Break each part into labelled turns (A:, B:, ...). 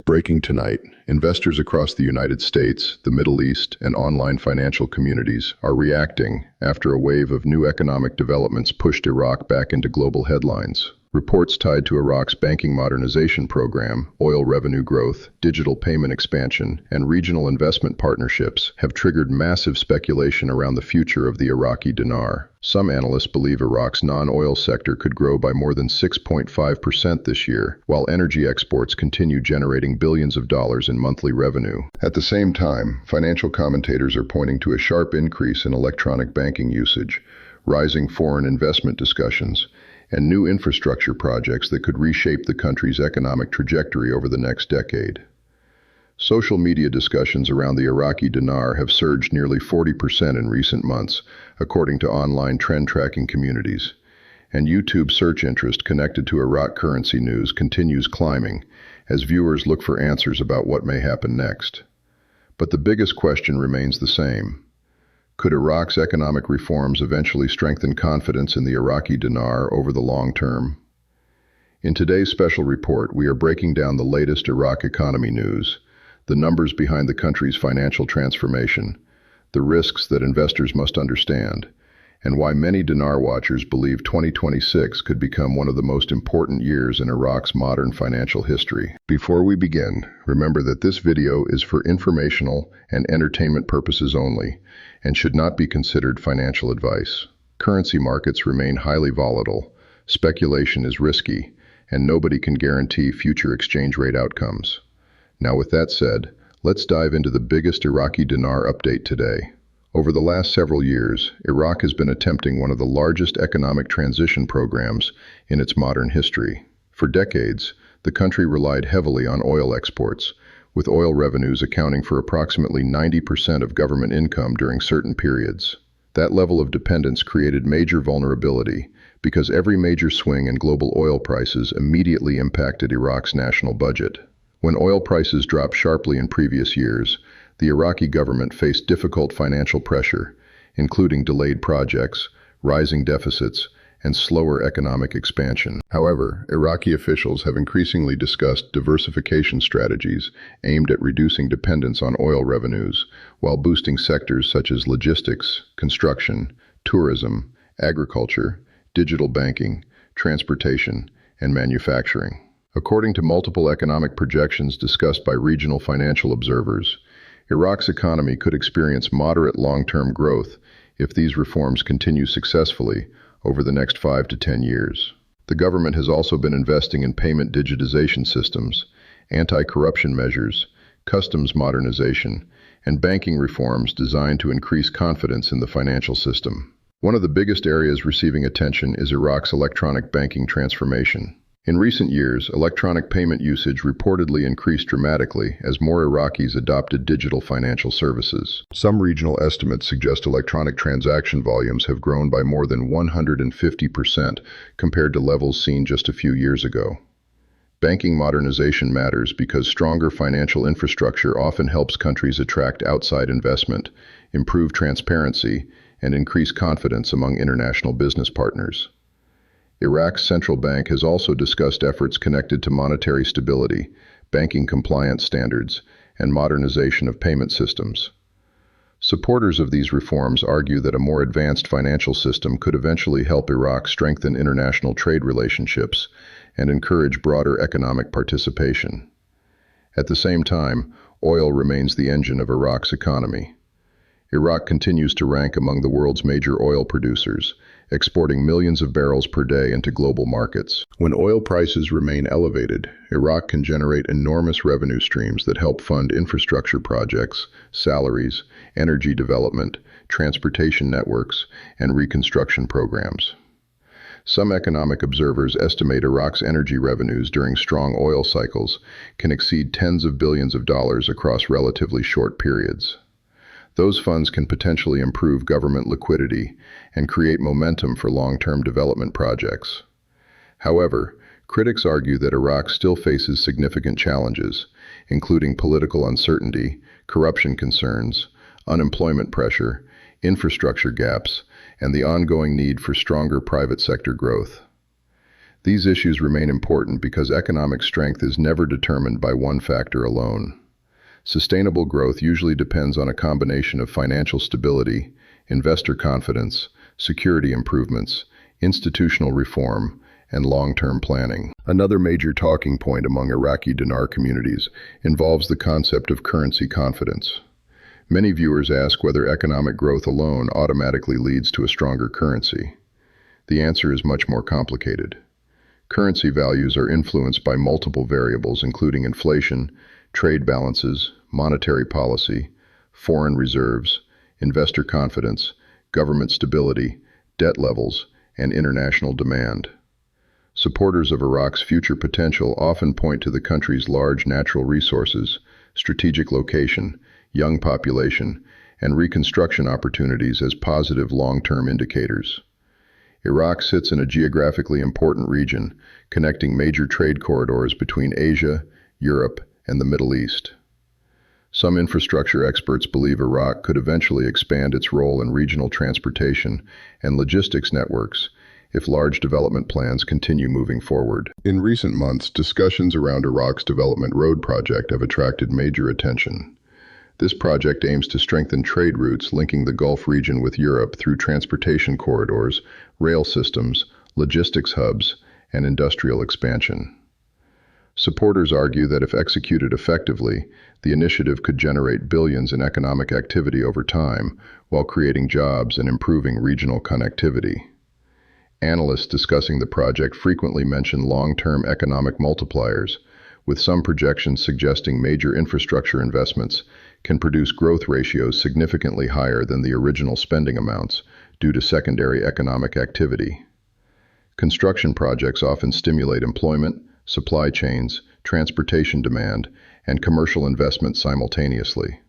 A: Breaking tonight, investors across the United States, the Middle East, and online financial communities are reacting after a wave of new economic developments pushed Iraq back into global headlines. Reports tied to Iraq's banking modernization program, oil revenue growth, digital payment expansion, and regional investment partnerships have triggered massive speculation around the future of the Iraqi dinar. Some analysts believe Iraq's non-oil sector could grow by more than 6.5% this year, while energy exports continue generating billions of dollars in monthly revenue. At the same time, financial commentators are pointing to a sharp increase in electronic banking usage, rising foreign investment discussions, and new infrastructure projects that could reshape the country's economic trajectory over the next decade. Social media discussions around the Iraqi dinar have surged nearly 40% in recent months, according to online trend tracking communities. And YouTube search interest connected to Iraq currency news continues climbing as viewers look for answers about what may happen next. But the biggest question remains the same. Could Iraq's economic reforms eventually strengthen confidence in the Iraqi dinar over the long term? In today's special report, we are breaking down the latest Iraq economy news, the numbers behind the country's financial transformation, the risks that investors must understand, and why many dinar watchers believe 2026 could become one of the most important years in Iraq's modern financial history. Before we begin, remember that this video is for informational and entertainment purposes only, and should not be considered financial advice. Currency markets remain highly volatile, speculation is risky, and nobody can guarantee future exchange rate outcomes. Now with that said, let's dive into the biggest Iraqi dinar update today. Over the last several years, Iraq has been attempting one of the largest economic transition programs in its modern history. For decades, the country relied heavily on oil exports, with oil revenues accounting for approximately 90% of government income during certain periods. That level of dependence created major vulnerability because every major swing in global oil prices immediately impacted Iraq's national budget. When oil prices dropped sharply in previous years, the Iraqi government faced difficult financial pressure, including delayed projects, rising deficits, and slower economic expansion. However, Iraqi officials have increasingly discussed diversification strategies aimed at reducing dependence on oil revenues, while boosting sectors such as logistics, construction, tourism, agriculture, digital banking, transportation, and manufacturing. According to multiple economic projections discussed by regional financial observers, Iraq's economy could experience moderate long-term growth if these reforms continue successfully over the next 5 to 10 years. The government has also been investing in payment digitization systems, anti-corruption measures, customs modernization, and banking reforms designed to increase confidence in the financial system. One of the biggest areas receiving attention is Iraq's electronic banking transformation. In recent years, electronic payment usage reportedly increased dramatically as more Iraqis adopted digital financial services. Some regional estimates suggest electronic transaction volumes have grown by more than 150% compared to levels seen just a few years ago. Banking modernization matters because stronger financial infrastructure often helps countries attract outside investment, improve transparency, and increase confidence among international business partners. Iraq's central bank has also discussed efforts connected to monetary stability, banking compliance standards, and modernization of payment systems. Supporters of these reforms argue that a more advanced financial system could eventually help Iraq strengthen international trade relationships and encourage broader economic participation. At the same time, oil remains the engine of Iraq's economy. Iraq continues to rank among the world's major oil producers, exporting millions of barrels per day into global markets. When oil prices remain elevated, Iraq can generate enormous revenue streams that help fund infrastructure projects, salaries, energy development, transportation networks, and reconstruction programs. Some economic observers estimate Iraq's energy revenues during strong oil cycles can exceed tens of billions of dollars across relatively short periods. Those funds can potentially improve government liquidity and create momentum for long-term development projects. However, critics argue that Iraq still faces significant challenges, including political uncertainty, corruption concerns, unemployment pressure, infrastructure gaps, and the ongoing need for stronger private sector growth. These issues remain important because economic strength is never determined by one factor alone. Sustainable growth usually depends on a combination of financial stability, investor confidence, security improvements, institutional reform, and long-term planning. Another major talking point among Iraqi Dinar communities involves the concept of currency confidence. Many viewers ask whether economic growth alone automatically leads to a stronger currency. The answer is much more complicated. Currency values are influenced by multiple variables including inflation, trade balances, monetary policy, foreign reserves, investor confidence, government stability, debt levels, and international demand. Supporters of Iraq's future potential often point to the country's large natural resources, strategic location, young population, and reconstruction opportunities as positive long-term indicators. Iraq sits in a geographically important region, connecting major trade corridors between Asia, Europe, and the Middle East. Some infrastructure experts believe Iraq could eventually expand its role in regional transportation and logistics networks if large development plans continue moving forward. In recent months, discussions around Iraq's development road project have attracted major attention. This project aims to strengthen trade routes linking the Gulf region with Europe through transportation corridors, rail systems, logistics hubs, and industrial expansion. Supporters argue that if executed effectively, the initiative could generate billions in economic activity over time while creating jobs and improving regional connectivity. Analysts discussing the project frequently mention long-term economic multipliers, with some projections suggesting major infrastructure investments can produce growth ratios significantly higher than the original spending amounts due to secondary economic activity. Construction projects often stimulate employment, supply chains, transportation demand, and commercial investment simultaneously.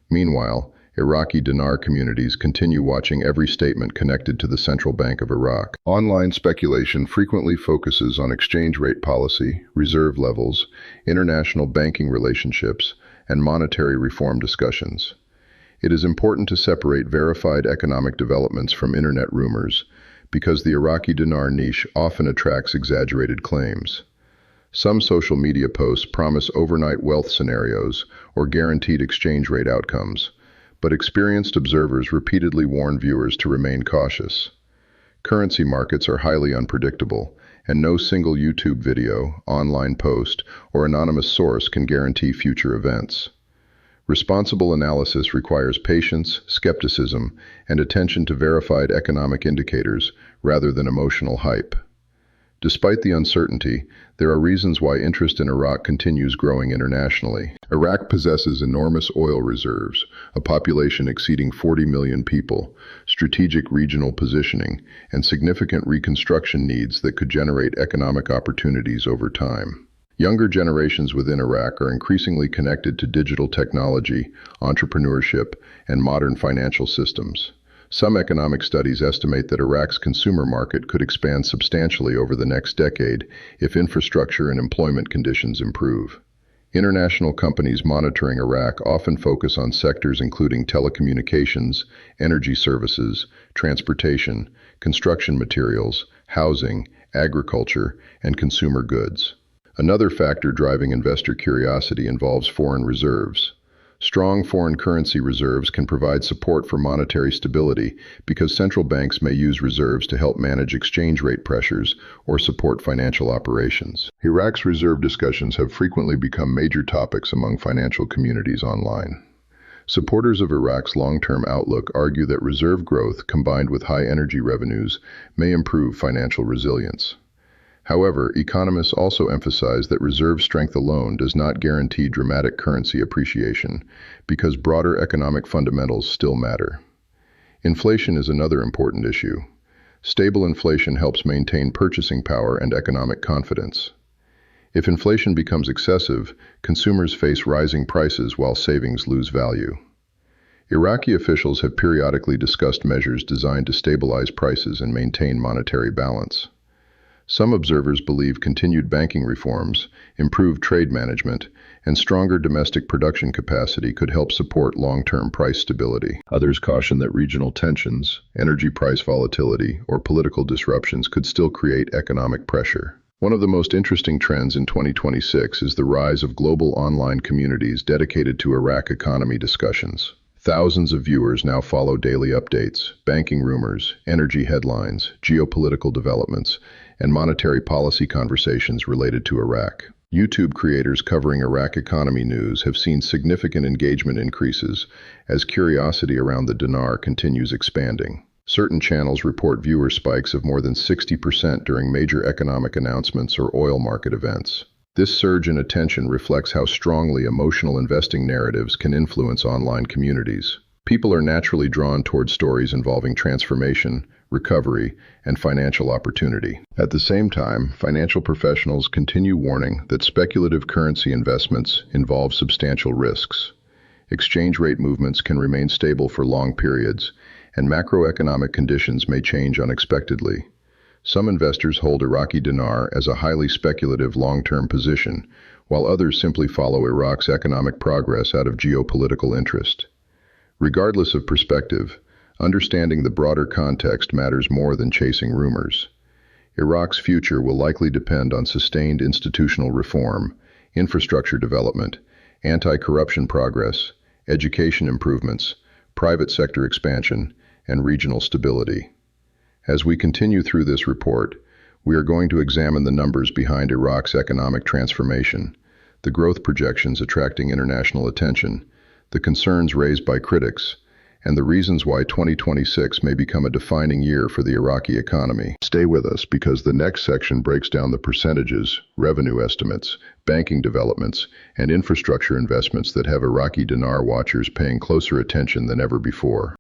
A: Meanwhile, Iraqi dinar communities continue watching every statement connected to the Central Bank of Iraq. Online speculation frequently focuses on exchange rate policy, reserve levels, international banking relationships, and monetary reform discussions. It is important to separate verified economic developments from internet rumors, because the Iraqi dinar niche often attracts exaggerated claims. Some social media posts promise overnight wealth scenarios or guaranteed exchange rate outcomes, but experienced observers repeatedly warn viewers to remain cautious. Currency markets are highly unpredictable, and no single YouTube video, online post, or anonymous source can guarantee future events. Responsible analysis requires patience, skepticism, and attention to verified economic indicators rather than emotional hype. Despite the uncertainty, there are reasons why interest in Iraq continues growing internationally. Iraq possesses enormous oil reserves, a population exceeding 40 million people, strategic regional positioning, and significant reconstruction needs that could generate economic opportunities over time. Younger generations within Iraq are increasingly connected to digital technology, entrepreneurship, and modern financial systems. Some economic studies estimate that Iraq's consumer market could expand substantially over the next decade if infrastructure and employment conditions improve. International companies monitoring Iraq often focus on sectors including telecommunications, energy services, transportation, construction materials, housing, agriculture, and consumer goods. Another factor driving investor curiosity involves foreign reserves. Strong foreign currency reserves can provide support for monetary stability because central banks may use reserves to help manage exchange rate pressures or support financial operations. Iraq's reserve discussions have frequently become major topics among financial communities online. Supporters of Iraq's long-term outlook argue that reserve growth combined with high energy revenues may improve financial resilience. However, economists also emphasize that reserve strength alone does not guarantee dramatic currency appreciation because broader economic fundamentals still matter. Inflation is another important issue. Stable inflation helps maintain purchasing power and economic confidence. If inflation becomes excessive, consumers face rising prices while savings lose value. Iraqi officials have periodically discussed measures designed to stabilize prices and maintain monetary balance. Some observers believe continued banking reforms, improved trade management, and stronger domestic production capacity could help support long-term price stability. Others caution that regional tensions, energy price volatility, or political disruptions could still create economic pressure. One of the most interesting trends in 2026 is the rise of global online communities dedicated to Iraq economy discussions. Thousands of viewers now follow daily updates, banking rumors, energy headlines, geopolitical developments, and monetary policy conversations related to Iraq. YouTube creators covering Iraq economy news have seen significant engagement increases as curiosity around the dinar continues expanding. Certain channels report viewer spikes of more than 60% during major economic announcements or oil market events. This surge in attention reflects how strongly emotional investing narratives can influence online communities. People are naturally drawn toward stories involving transformation, recovery, and financial opportunity. At the same time, financial professionals continue warning that speculative currency investments involve substantial risks. Exchange rate movements can remain stable for long periods, and macroeconomic conditions may change unexpectedly. Some investors hold Iraqi dinar as a highly speculative long-term position, while others simply follow Iraq's economic progress out of geopolitical interest. Regardless of perspective, understanding the broader context matters more than chasing rumors. Iraq's future will likely depend on sustained institutional reform, infrastructure development, anti-corruption progress, education improvements, private sector expansion, and regional stability. As we continue through this report, we are going to examine the numbers behind Iraq's economic transformation, the growth projections attracting international attention, the concerns raised by critics, and the reasons why 2026 may become a defining year for the Iraqi economy. Stay with us because the next section breaks down the percentages, revenue estimates, banking developments, and infrastructure investments that have Iraqi dinar watchers paying closer attention than ever before.